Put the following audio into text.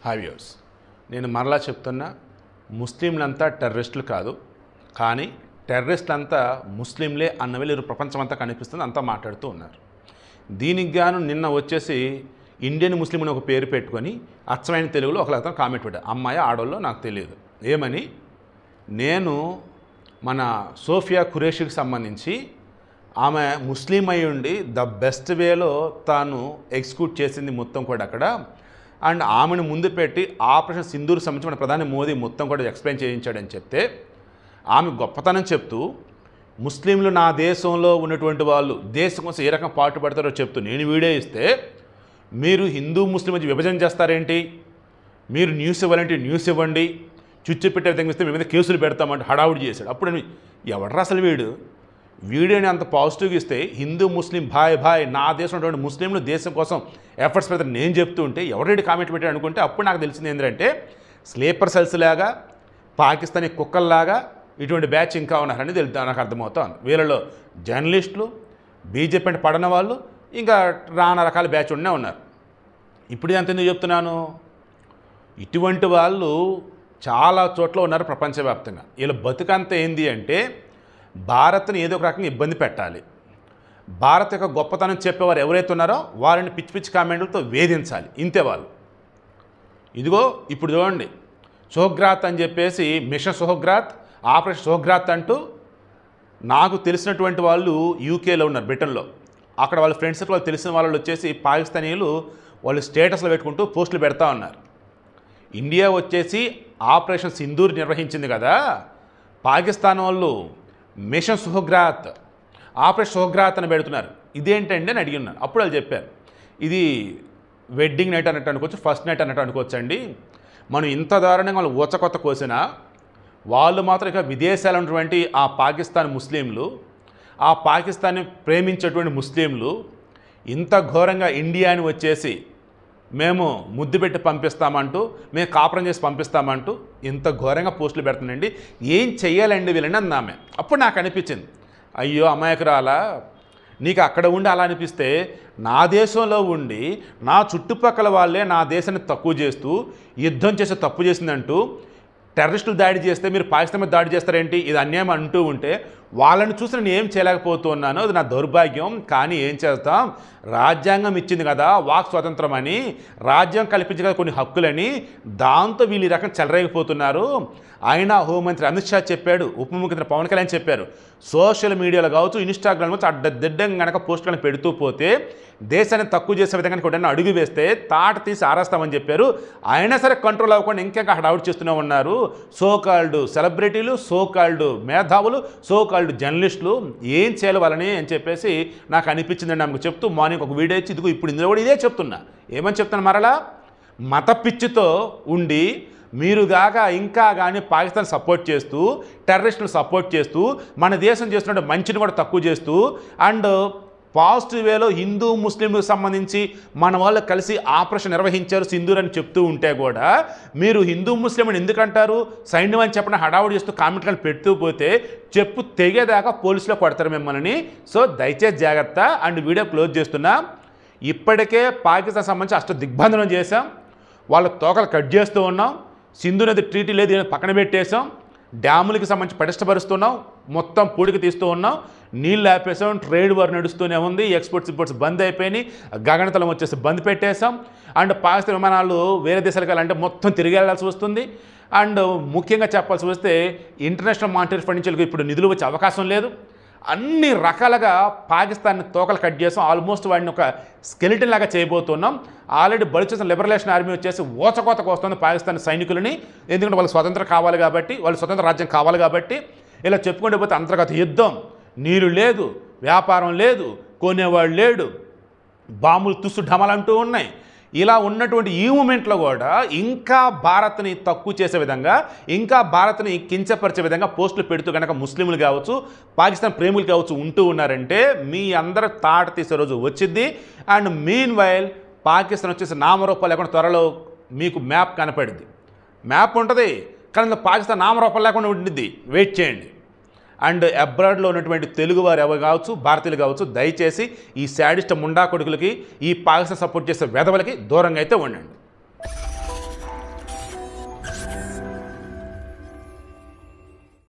Hi viewers, నేను మరలా చెప్తున్నా, ముస్లింలంతా టెర్రరిస్టులు కాదు, కానీ టెర్రరిస్టులంతా ముస్లింలే అన్న వీళ్ళు ప్రపంచమంతా కనిపిస్తుంది, అంతా మాట్లాడుతూ ఉన్నారు. దీనికి గాను నిన్న వచ్చేసి ఇండియన్ ముస్లిం అని ఒక పేరు పెట్టుకొని అచ్చమైన తెలుగులో ఒకరితో కామెంట్ పెట్టారు. అమ్మాయి ఆడోళ్ళో నాకు తెలియదు ఏమని. నేను మన సోఫియా ఖురేషికి సంబంధించి ఆమె ముస్లిం అయి ఉండి ద బెస్ట్ వేలో తాను ఎగ్జిక్యూట్ చేసింది మొత్తం కూడా అక్కడ. అండ్ ఆమెను ముందు పెట్టి ఆపరేషన్ సింధూర్ సంబంధించి మన ప్రధాని మోదీ మొత్తం కూడా ఎక్స్ప్లెయిన్ చేయించాడని చెప్తే, ఆమె గొప్పతనం చెప్తూ ముస్లింలు నా దేశంలో ఉన్నటువంటి వాళ్ళు దేశం కోసం ఏ రకం పాటు పడతారో చెప్తూ నేను వీడియో ఇస్తే, మీరు హిందూ ముస్లిం మధ్య విభజన చేస్తారేంటి, మీరు న్యూస్ ఇవ్వాలంటే న్యూస్ ఇవ్వండి, చుచ్చు పెట్టే విధంగా ఇస్తే మీ మీద కేసులు పెడతామంటే హడావుడి చేశాడు. అప్పుడు ఎవడరా అసలు వీడియోని అంత పాజిటివ్గా ఇస్తే, హిందూ ముస్లిం భాయ్ నా దేశం ఉన్నటువంటి ముస్లింలు దేశం కోసం ఎఫర్ట్స్ పెడతారు నేను చెప్తూ ఉంటే ఎవరెడీ కామెంట్ పెట్టాడు అనుకుంటే, అప్పుడు నాకు తెలిసింది ఏంటంటే స్లీపర్ సెల్స్ లాగా పాకిస్తానీ కుక్కల్లాగా ఇటువంటి బ్యాచ్ ఇంకా ఉన్నారని నాకు అర్థమవుతాను. వీళ్ళలో జర్నలిస్టులు, బీజేపీ అంటే పడన వాళ్ళు, ఇంకా రానా రకాల బ్యాచ్ ఉండే ఉన్నారు. ఇప్పుడు ఎంత ఎందుకు చెప్తున్నాను, ఇటువంటి వాళ్ళు చాలా చోట్ల ఉన్నారు ప్రపంచవ్యాప్తంగా. వీళ్ళ బతుకంతా ఏంది అంటే భారత్ని ఏదో ఒక రకంగా ఇబ్బంది పెట్టాలి, భారత్ యొక్క గొప్పతనం చెప్పేవారు ఎవరైతే ఉన్నారో వారిని పిచ్చి పిచ్చి కామెంట్లతో వేధించాలి, ఇంతే వాళ్ళు. ఇదిగో ఇప్పుడు చూడండి, సోహ్గ్రాత్ అని చెప్పేసి మిషన్ సోహ్గ్రాత్, ఆపరేషన్ సోహ్గ్రాత్ అంటూ నాకు తెలిసినటువంటి వాళ్ళు యూకేలో ఉన్నారు, బ్రిటన్లో. అక్కడ వాళ్ళ ఫ్రెండ్స్ వాళ్ళు తెలిసిన వాళ్ళు వచ్చేసి పాకిస్తానీలు వాళ్ళు స్టేటస్లో పెట్టుకుంటూ పోస్టులు పెడతా ఉన్నారు. ఇండియా వచ్చేసి ఆపరేషన్ సింధూర్ నిర్వహించింది కదా, పాకిస్తాన్ వాళ్ళు మిషన్ సోహ్గ్రాత్, ఆపరేషన్ సోహ్గ్రాత్ అని పెడుతున్నారు, ఇదేంటండి అని అడిగి ఉన్నారు. అప్పుడు వాళ్ళు చెప్పారు, ఇది వెడ్డింగ్ నైట్ అన్నట్టు అనుకోవచ్చు, ఫస్ట్ నైట్ అన్నట్టు అనుకోవచ్చు అండి. మనం ఇంత దారుణంగా వాళ్ళు ఊచకొత్త కోసినా వాళ్ళు మాత్రం ఇక విదేశాలు ఉన్నటువంటి ఆ పాకిస్తాన్ ముస్లింలు, ఆ పాకిస్తాన్ని ప్రేమించేటువంటి ముస్లింలు ఇంత ఘోరంగా ఇండియాని వచ్చేసి మేము ముద్దు పెట్టి పంపిస్తామంటూ, మేము కాపురం చేసి పంపిస్తామంటూ ఇంత ఘోరంగా పోస్టులు పెడుతుందండి, ఏం చెయ్యాలండి వీళ్ళని అందామె. అప్పుడు నాకు అనిపించింది, అయ్యో అమాయకురాలా, నీకు అక్కడ ఉండి అలా అనిపిస్తే నా దేశంలో ఉండి నా చుట్టుపక్కల వాళ్ళే నా దేశాన్ని తక్కువ చేస్తూ యుద్ధం చేసే తప్పు చేసిందంటూ టెర్రరిస్టులు దాడి చేస్తే మీరు పాకిస్తాన్ మీద దాడి చేస్తారేంటి, ఇది అన్యాయం అంటూ ఉంటే వాళ్ళని చూసి నేను ఏం చేయలేకపోతున్నాను, అది నా దౌర్భాగ్యం. కానీ ఏం చేస్తాం, రాజ్యాంగం ఇచ్చింది కదా వాక్ స్వాతంత్రం అని, రాజ్యాంగం కల్పించే కదా కొన్ని హక్కులని, దాంతో వీళ్ళు ఈ రకం చెలరేగిపోతున్నారు. ఆయన హోంమంత్రి అమిత్ షా చెప్పాడు, ఉప ముఖ్యమంత్రి పవన్ కళ్యాణ్ చెప్పారు, సోషల్ మీడియాలో కావచ్చు, ఇన్స్టాగ్రామ్ కావచ్చు, అడ్డదిడ్డంగా కనుక పోస్టులను పెడుతూ పోతే దేశాన్ని తక్కువ చేసే విధంగా కొట్టని అడుగు వేస్తే తాట తీసి ఆరేస్తామని చెప్పారు. అయినా సరే కంట్రోల్ అవ్వకుండా ఇంకా డౌట్ చేస్తూనే ఉన్నారు. సోకాల్డ్ సెలబ్రిటీలు, సోకాల్డ్ మేధావులు, సోకాల్డ్ జర్నలిస్టులు ఏం చేయాలి వాళ్ళని అని చెప్పేసి నాకు అనిపించిందండి. నాకు చెప్తూ మార్నింగ్ ఒక వీడియో ఇచ్చి ఇదిగో ఇప్పుడు ఇందులో కూడా ఇదే చెప్తున్నా. ఏమని చెప్తాను, మరలా మత పిచ్చితో ఉండి మీరుగాక ఇంకా కానీ పాకిస్తాన్ సపోర్ట్ చేస్తూ, టెర్రరిస్టులు సపోర్ట్ చేస్తూ, మన దేశం చేస్తున్న మంచిని కూడా తక్కువ చేస్తూ, అండ్ పాజిటివ్ వేలో హిందూ ముస్లింలకు సంబంధించి మన వాళ్ళు కలిసి ఆపరేషన్ నిర్వహించారు సింధూర్ అని చెప్తూ ఉంటే కూడా మీరు హిందూ ముస్లిం అని ఎందుకంటారు, సైన్యం అని చెప్పిన హడావుడి చేస్తూ కామెంట్లు పెడుతూ పోతే చెప్పు తెగేదాకా పోలీసులో కొడతారు మిమ్మల్ని. సో దయచేసి జాగ్రత్త. అండ్ వీడియో క్లోజ్ చేస్తున్నా. ఇప్పటికే పాకిస్తాన్ సంబంధించి అష్ట దిగ్బంధనం చేశాం, వాళ్ళ తోకలు కట్ చేస్తూ ఉన్నాం, సింధు నది ట్రీటీ లేదు పక్కన పెట్టేశాం, డ్యాములకి సంబంధించి పటిష్టపరుస్తున్నాం, మొత్తం పూడికి తీస్తూ ఉన్నాం, నీళ్ళు ఆపేసాం, ట్రేడ్ వార్ నడుస్తూనే ఉంది, ఎక్స్పోర్ట్స్ ఇంపోర్ట్స్ బంద్ అయిపోయినాయి, గగనతలం వచ్చేసి బంద్ పెట్టేశాం. అండ్ పాకిస్తాన్ విమానాలు వేరే దేశాలకు వెళ్ళాలంటే మొత్తం తిరిగి వెళ్ళాల్సి వస్తుంది. అండ్ ముఖ్యంగా చెప్పాల్సి వస్తే ఇంటర్నేషనల్ మానిటరీ ఫండ్ నుంచి ఇప్పుడు నిధులు వచ్చే అవకాశం లేదు. అన్ని రకాలుగా పాకిస్తాన్ని తోకలు కట్ చేసాం, ఆల్మోస్ట్ వాడిని ఒక స్కెలిటన్ లాగా చేయబోతున్నాం. ఆల్రెడీ బలుచిస్తాన్ లిబరేషన్ ఆర్మీ వచ్చేసి ఓచకోతకు వస్తుంది పాకిస్తాన్ సైనికులని, ఎందుకంటే వాళ్ళు స్వతంత్రం కావాలి కాబట్టి, వాళ్ళు స్వతంత్ర రాజ్యం కావాలి కాబట్టి. ఇలా చెప్పుకుంటూ పోతే అంతర్గత యుద్ధం, నీరు లేదు, వ్యాపారం లేదు, కొనేవాడు లేడు, బాంబులు తుస్సు ఢమలంటూ ఉన్నాయి. ఇలా ఉన్నటువంటి ఈ మూమెంట్లో కూడా ఇంకా భారత్ని తక్కువ చేసే విధంగా, ఇంకా భారత్ని కించపరిచే విధంగా పోస్టులు పెడుతూ కనుక ముస్లింలు కావచ్చు, పాకిస్తాన్ ప్రేములు కావచ్చు ఉంటూ ఉన్నారంటే మీ అందరూ తాట తీసే రోజు వచ్చింది. అండ్ మీన్ వైల్ పాకిస్తాన్ వచ్చేసి నామరూపాలు లేకుండా త్వరలో మీకు మ్యాప్ కనపడింది, మ్యాప్ ఉంటుంది కానీ పాకిస్తాన్ నామరూపాలు లేకుండా ఉండిద్ది, వెయిట్ చేయండి. అండ్ అబ్రాడ్లో ఉన్నటువంటి తెలుగువారు ఎవరు కావచ్చు, భారతీయులు కావచ్చు, దయచేసి ఈ శాడిస్ట్ ముండా కొడుకులకి, ఈ పాకిస్తాన్ సపోర్ట్ చేసే వెధవలకి దూరంగా అయితే ఉండండి.